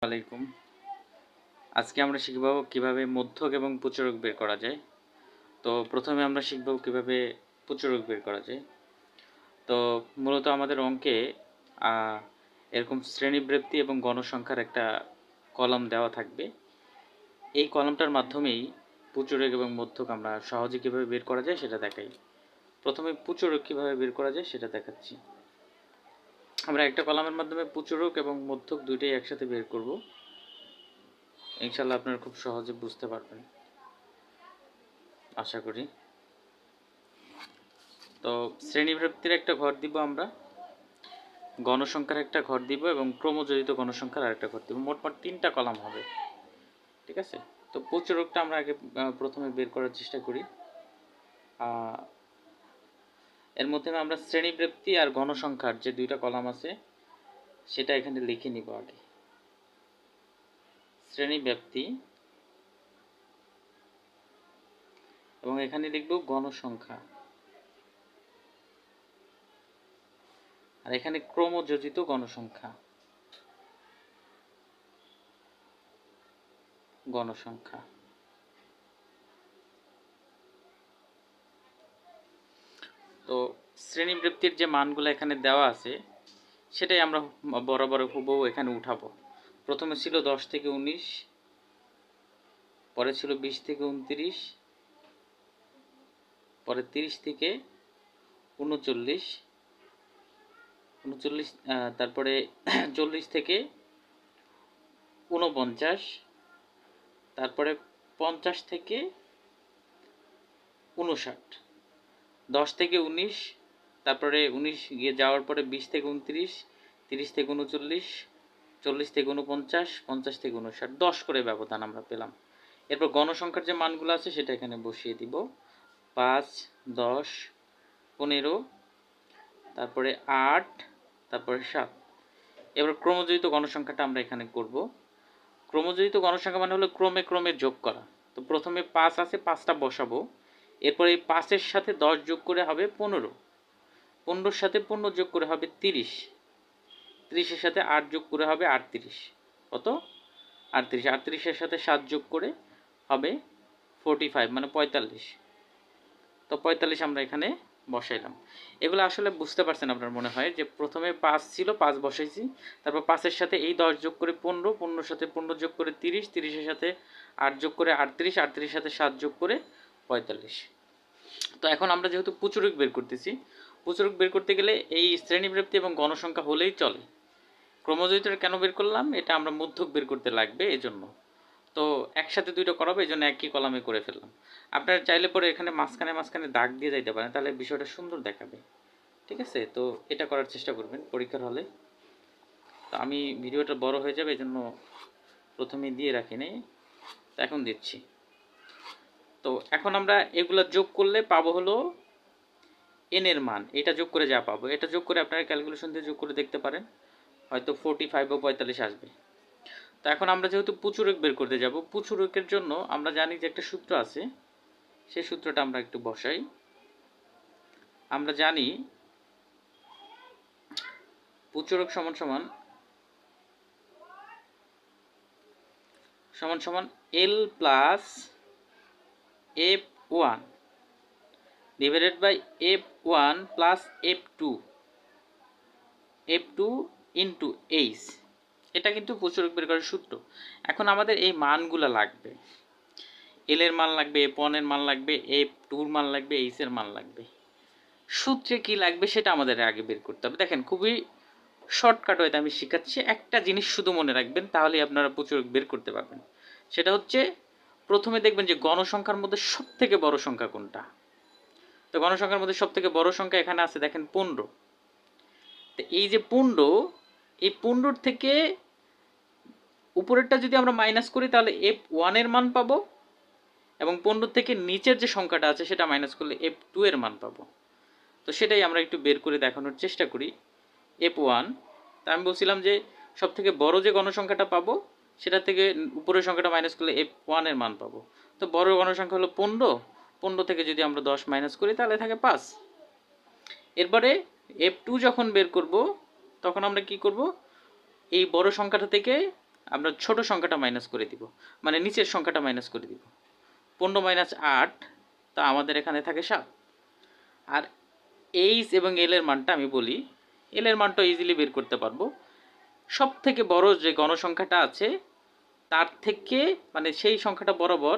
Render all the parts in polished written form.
আলাইকুম। আজকে আমরা শিখব কিভাবে মধ্যক এবং প্রচুরক বের করা যায়। তো প্রথমে আমরা শিখব কিভাবে প্রচুরক বের করা যায়। তো মূলত আমাদের অঙ্কে এরকম শ্রেণীবৃত্তি এবং গণসংখ্যার একটা কলাম দেওয়া থাকবে। এই কলামটার মাধ্যমেই প্রচুরক এবং মধ্যক আমরা সহজে কিভাবে বের করা যায় সেটা দেখাই। প্রথমে প্রচুরক কিভাবে বের করা যায় সেটা দেখাচ্ছি। আমরা একটা কলামের মাধ্যমে প্রচুরক এবং মধ্যক দুইটাই একসাথে বের করব। ইনশাআল্লাহ আপনারা খুব সহজে বুঝতে পারবেন, আশা করি। তো শ্রেণীবৃত্তির একটা ঘর দিব আমরা, গণসংখ্যার একটা ঘর দিব এবং ক্রমজড়িত গণসংখ্যার আরেকটা ঘর দিব। মোটমাট 3টা কলাম হবে, ঠিক আছে। তো প্রচুরকটা আমরা আগে প্রথমে বের করার চেষ্টা করি। এর মধ্যে আমরা শ্রেণীবৃত্তি আর গণসংখ্যার যে 2টা কলাম আছে সেটা এখানে লিখে নিব আগে। শ্রেণীব্যাপ্তি এবং এখানে লিখব গণসংখ্যা, আর এখানে ক্রমযোজিত গণসংখ্যা। তো শ্রেণীবৃত্তির যে মানগুলো এখানে দেওয়া আছে সেটাই আমরা বরাবর হুবহু এখানে উঠাবো। প্রথমে ছিল 10 থেকে 19, পরে ছিল 20 থেকে 29, পরে 30 থেকে 39, তারপরে 40 থেকে 49, তারপরে 50 থেকে 59, 10 থেকে 19, তারপরে 19 গিয়ে যাওয়ার পরে 20 থেকে 29, 30 থেকে 39, 40 থেকে 49, 50 থেকে 59, 10 করে ব্যবধান আমরা পেলাম। এরপর গণসংখ্যার যে মানগুলো আছে সেটা এখানে বসিয়ে দিব। 5, 10, 15, তারপরে 8, তারপরে 7। এবার ক্রমজড়িত গণসংখ্যাটা আমরা এখানে করব। ক্রমজড়িত গণসংখ্যা মানে হলো ক্রমে ক্রমে যোগ করা। তো প্রথমে 5 আছে, 5টা বসাবো। এরপর এই 5-এর সাথে 10 যোগ করে হবে 15, 15-র সাথে 15 যোগ করে হবে 30, 30-এর সাথে 8 যোগ করে হবে 38। কত? 38। 38-এর সাথে 7 যোগ করে হবে 45, মানে 45। তো 45 আমরা এখানে বসাইলাম। এগুলো আসলে বুঝতে পারছেন আপনার মনে হয় যে প্রথমে 5 ছিল, 5 বসাইছি, তারপর 5-এর সাথে এই 10 যোগ করে 15, 15-র সাথে 15 যোগ করে 30, 30-এর সাথে 8 যোগ করে 38, 38-এর সাথে 7 যোগ করে 45। তো এখন আমরা যেহেতু প্রচুরক বের করতেছি, প্রচুরক বের করতে গেলে এই শ্রেণীবৃত্তি এবং গণসংখ্যা হলেই চলে। ক্রমজড়িতটা কেন বের করলাম? এটা আমরা মধ্যক বের করতে লাগবে এজন্য। তো একসাথে 2টা করাবো, এই জন্য একই কলামে করে ফেললাম। আপনারা চাইলে পরে এখানে মাঝখানে দাগ দিয়ে যাইতে পারেন, তাহলে বিষয়টা সুন্দর দেখাবে, ঠিক আছে। তো এটা করার চেষ্টা করবেন পরীক্ষার হলে। তো আমি ভিডিওটা বড় হয়ে যাবে এই জন্য প্রথমে দিয়ে রাখিনি, তো এখন দিচ্ছি। তো এখন আমরা এগুলো যোগ করলে পাবো হলো এন এর মান। এটা যোগ করে যা পাবো, এটা যোগ করে আপনারা ক্যালকুলেশন দিয়ে যোগ করে দেখতে পারেন, হয়তো 45 বা 45 আসবে। তো এখন আমরা যেহেতু প্রচুরক বের করতে যাব, প্রচুরকের জন্য আমরা জানি যে একটা সূত্র আছে, সেই সূত্রটা আমরা একটু বসাই। আমরা জানি প্রচুরক সমান সমান L plus F one divided by F one plus F two into H. এটা কিন্তু প্রচুরক বের করার সূত্র। এখন আমাদের এই মানগুলো লাগবে, এল এর মান লাগবে, এফ ওয়ানের মান লাগবে, এফ টুর মান লাগবে, এইচ এর মান লাগবে। সূত্রে কি লাগবে সেটা আমাদের আগে বের করতে হবে। দেখেন খুবই শর্টকাট হয়তো আমি শেখাচ্ছি, একটা জিনিস শুধু মনে রাখবেন, তাহলেই আপনারা প্রচুরক বের করতে পারবেন। সেটা হচ্ছে প্রথমে দেখবেন যে গণসংখ্যার মধ্যে সব থেকে বড় সংখ্যা কোনটা। তো গণসংখ্যার মধ্যে সব থেকে বড় সংখ্যা এখানে আছে, দেখেন 15। তো এই যে 15, এই 15 থেকে উপরেরটা যদি আমরা মাইনাস করি তাহলে এফ ওয়ানের মান পাবো, এবং 15 থেকে নিচের যে সংখ্যাটা আছে সেটা মাইনাস করলে এফ টু এর মান পাবো। তো সেটাই আমরা একটু বের করে দেখানোর চেষ্টা করি। এফ ওয়ান, তা আমি বলছিলাম যে সব থেকে বড় যে গণসংখ্যাটা পাবো সেটা থেকে উপরের সংখ্যাটা মাইনাস করলে এফ ওয়ানের মান পাবো। তো বড় গণসংখ্যা হলো 15, 15 থেকে যদি আমরা 10 মাইনাস করি তাহলে থাকে 5। এরপরে এফ টু যখন বের করব তখন আমরা কি করব, এই বড় সংখ্যাটা থেকে আমরা ছোট সংখ্যাটা মাইনাস করে দিব, মানে নিচের সংখ্যাটা মাইনাস করে দিব। 15 মাইনাস 8, তা আমাদের এখানে থাকে 7। আর এইচ এবং এল এর মানটা আমি বলি, এল এর মানটা ইজিলি বের করতে পারবো। সব থেকে বড় যে গণসংখ্যাটা আছে তার থেকে, মানে সেই সংখ্যাটা বরাবর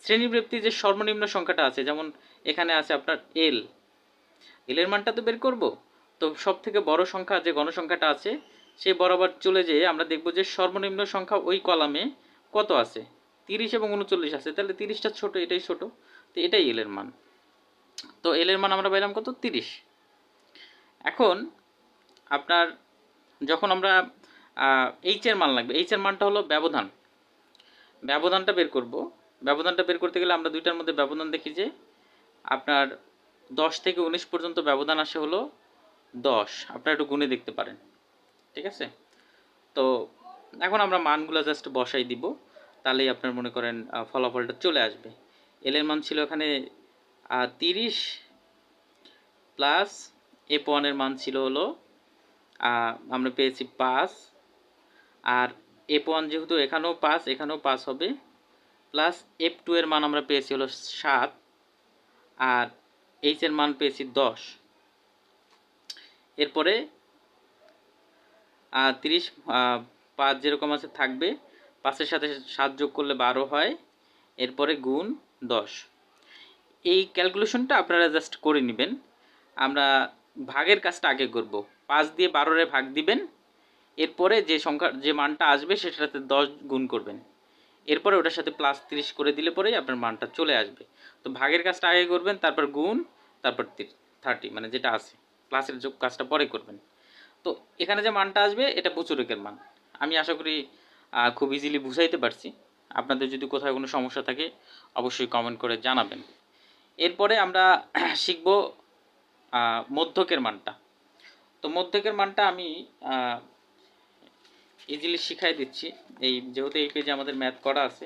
শ্রেণীবৃত্তি যে সর্বনিম্ন সংখ্যাটা আছে, যেমন এখানে আছে আপনার এল এর মানটা তো বের করব। তো সব থেকে বড় সংখ্যা যে গণসংখ্যাটা আছে সেই বরাবর চলে যেয়ে আমরা দেখব যে সর্বনিম্ন সংখ্যা ওই কলামে কত আছে, 30 এবং 39 আছে, তাহলে 30টা ছোট, এটাই ছোট, তো এটাই এল এর মান। তো এল এর মান আমরা পাইলাম কত, 30। এখন আপনার যখন আমরা এইচ এর মান লাগবে, এইচ এর মানটা হলো ব্যবধান, ব্যবধানটা বের করব। ব্যবধানটা বের করতে গেলে আমরা দুইটার মধ্যে ব্যবধান দেখি যে আপনার 10 থেকে 19 পর্যন্ত ব্যবধান আসে হলো 10, আপনারা একটু গুণে দেখতে পারেন, ঠিক আছে। তো এখন আমরা মানগুলো জাস্ট বসাই দিব, তাহলেই আপনার মনে করেন ফলাফলটা চলে আসবে। এল এর মান ছিল এখানে 30 প্লাস F1 এর মান ছিল হলো আমরা পেয়েছি 5, আর F1 যেহেতু এখানেও 5 এখানেও 5 হবে, প্লাস F2 এর মান আমরা পেয়েছি হলো 7, আর এইচ এর মান পেয়েছি 10। এরপরে 30 5 যেরকম আছে থাকবে, 5-এর সাথে 7 যোগ করলে 12 হয়, এরপরে গুণ 10। এই ক্যালকুলেশনটা আপনারা জাস্ট করে নেবেন। আমরা ভাগের কাজটা আগে করব। 5 দিয়ে 12-রে ভাগ দিবেন, এরপরে যে সংখ্যা যে মানটা আসবে সেটার সাথে 10 গুণ করবেন, এরপরে ওটার সাথে প্লাস 30 করে দিলে পরেই আপনার মানটা চলে আসবে। তো ভাগের কাজটা আগে করবেন, তারপর গুণ, তারপর 30, মানে যেটা আছে, প্লাসের যোগ কাজটা পরে করবেন। তো এখানে যে মানটা আসবে এটা প্রচুরকের মান। আমি আশা করি খুব ইজিলি বুঝাইতে পারছি। আপনাদের যদি কোথাও কোনো সমস্যা থাকে অবশ্যই কমেন্ট করে জানাবেন। এরপরে আমরা শিখব মধ্যকের মানটা। তো মধ্যকের মানটা আমি ইজিলি শিখাই দিচ্ছি। এই যেহেতু এই পেজে আমাদের ম্যাথ করা আছে,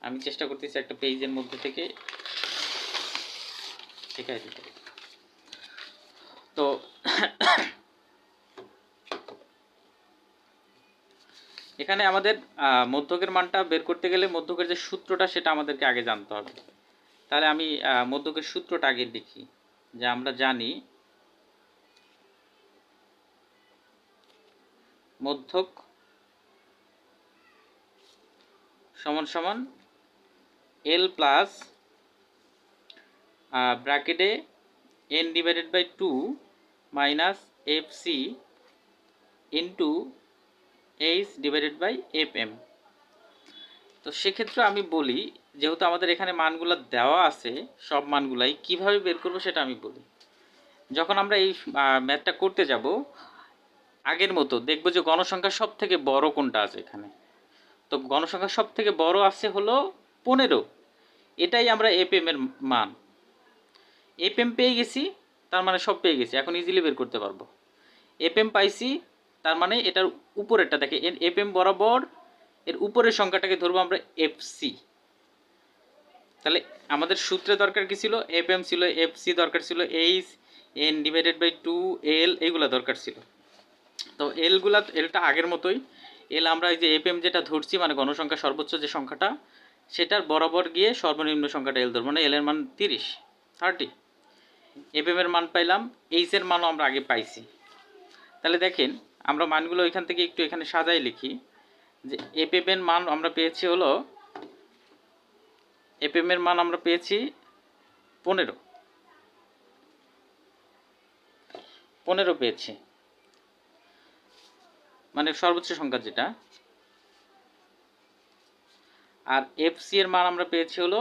আমি চেষ্টা করতেছি একটা পেজের মধ্যে থেকে শিখাই দিতে। তো এখানে আমাদের মধ্যকের মানটা বের করতে গেলে মধ্যকের যে সূত্রটা সেটা আমাদেরকে আগে জানতে হবে। তাহলে আমি মধ্যকের সূত্রটা আগে দেখি, যে আমরা জানি মধ্যক সমান সমান এল প্লাস ব্র্যাকেটে n divided by 2 minus F C into H divided by F M. তো সেক্ষেত্রে আমি বলি, যেহেতু আমাদের এখানে মানগুলো দেওয়া আছে সব মানগুলাই, কিভাবে বের করবো সেটা আমি বলি। যখন আমরা এই ম্যাথটা করতে যাব, আগের মতো দেখবো যে গণসংখ্যা সব থেকে বড় কোনটা আছে এখানে। তো গণসংখ্যা সব থেকে বড় আছে হলো 15, এটাই আমরা এফ এম এর মান। এফ এম পেয়ে গেছি, তার মানে সব পেয়ে গেছি, এখন ইজিলি বের করতে পারবো। এফ এম পাইছি, তার মানে এটার উপরেরটা দেখে এফ এম বরাবর এর উপরের সংখ্যাটাকে ধরবো আমরা এফ সি। তাহলে আমাদের সূত্রে দরকার কি ছিল, এফ এম ছিল, এফ সি দরকার ছিল, এইচ এন ডিভাইডেড বাই 2 এল, এইগুলো দরকার ছিল। তো এলটা আগের মতোই, এল আমরা এই যে এফ এম যেটা ধরছি, মানে গণসংখ্যা সর্বোচ্চ যে সংখ্যাটা সেটার বরাবর গিয়ে সর্বনিম্ন সংখ্যাটা এল ধরবো, মানে এল এর মান 30। এফ এম এর মান পাইলাম, এইচ এর মানও আমরা আগে পাইছি। তাহলে দেখেন আমরা মানগুলো এখান থেকে একটু এখানে সাজাই লিখি, যে এফ এম এর মান আমরা পেয়েছি হলো, এফ এম এর মান আমরা পেয়েছি 15 পেয়েছি, মানে সর্বোচ্চ সংখ্যা যেটা। আর এফ সি এর মান আমরা পেয়েছি হলো,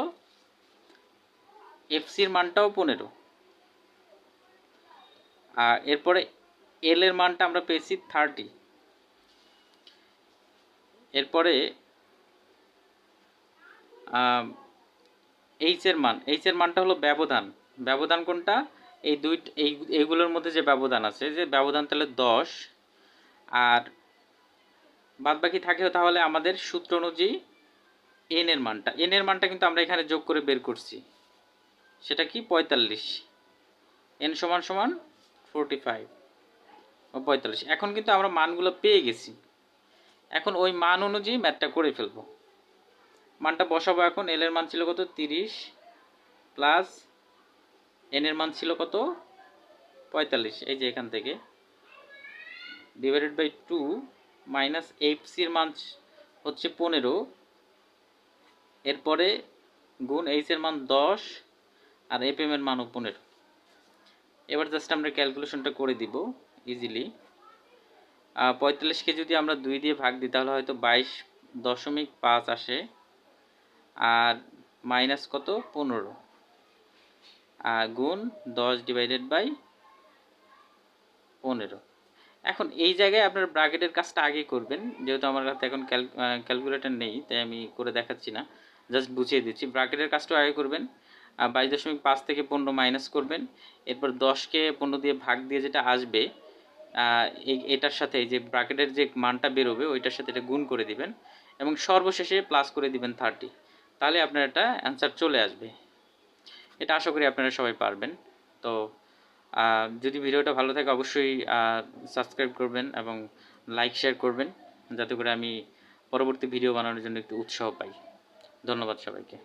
এফ সি এর মানটাও 15। আর এরপরে এল এর মানটা আমরা পেয়েছি 30। এরপরে এইচ এর মানটা হলো ব্যবধান। ব্যবধান কোনটা, এইগুলোর মধ্যে যে ব্যবধান আছে, যে ব্যবধান তাহলে 10, আর বাদ বাকি থাকে তাহলে আমাদের সূত্র অনুযায়ী এন এর মানটা কিন্তু আমরা এখানে যোগ করে বের করছি, সেটা কি 45, এন সমান সমান 45 ও 45। এখন কিন্তু আমরা মানগুলো পেয়ে গেছি, এখন ওই মান অনুযায়ী ম্যাথটা করে ফেলবো। মানটা বসাবো এখন। এল এর মান ছিল কত 30 প্লাস এন এর মান ছিল কত 45, এই যে এখান থেকে ডিভাইডেড বাই 2 মাইনাস এফ সির মান হচ্ছে 15, এরপরে গুণ এইচ এর মান 10 আর এফ এম এর মানও 15। এবার জাস্ট আমরা ক্যালকুলেশনটা করে দিব ইজিলি। 45কে যদি আমরা 2 দিয়ে ভাগ দিই তাহলে হয়তো 22.5 আসে, আর মাইনাস কত 15 গুণ 10 ডিভাইডেড বাই 15। এখন এই জায়গায় আপনার ব্র্যাকেটের কাজটা আগে করবেন, যেহেতু আমার কাছে এখন ক্যালকুলেটর নেই তাই আমি করে দেখাচ্ছি না, জাস্ট বুঝিয়ে দিচ্ছি। ব্র্যাকেটের কাজটা আগে করবেন, 22.5 থেকে 15 মাইনাস করবেন, এরপর 10কে 15 দিয়ে ভাগ দিয়ে যেটা আসবে এটার সাথে যে ব্র্যাকেটের যে মানটা বেরোবে ওইটার সাথে এটা গুণ করে দিবেন এবং সর্বশেষে প্লাস করে দিবেন 30, তাহলে আপনার এটা অ্যান্সার চলে আসবে। এটা আশা করি আপনারা সবাই পারবেন। তো যদি ভিডিওটা ভালো থাকে অবশ্যই সাবস্ক্রাইব করবেন এবং লাইক শেয়ার করবেন, যাতে করে আমি পরবর্তী ভিডিও বানানোর জন্য একটু উৎসাহ পাই। ধন্যবাদ সবাইকে।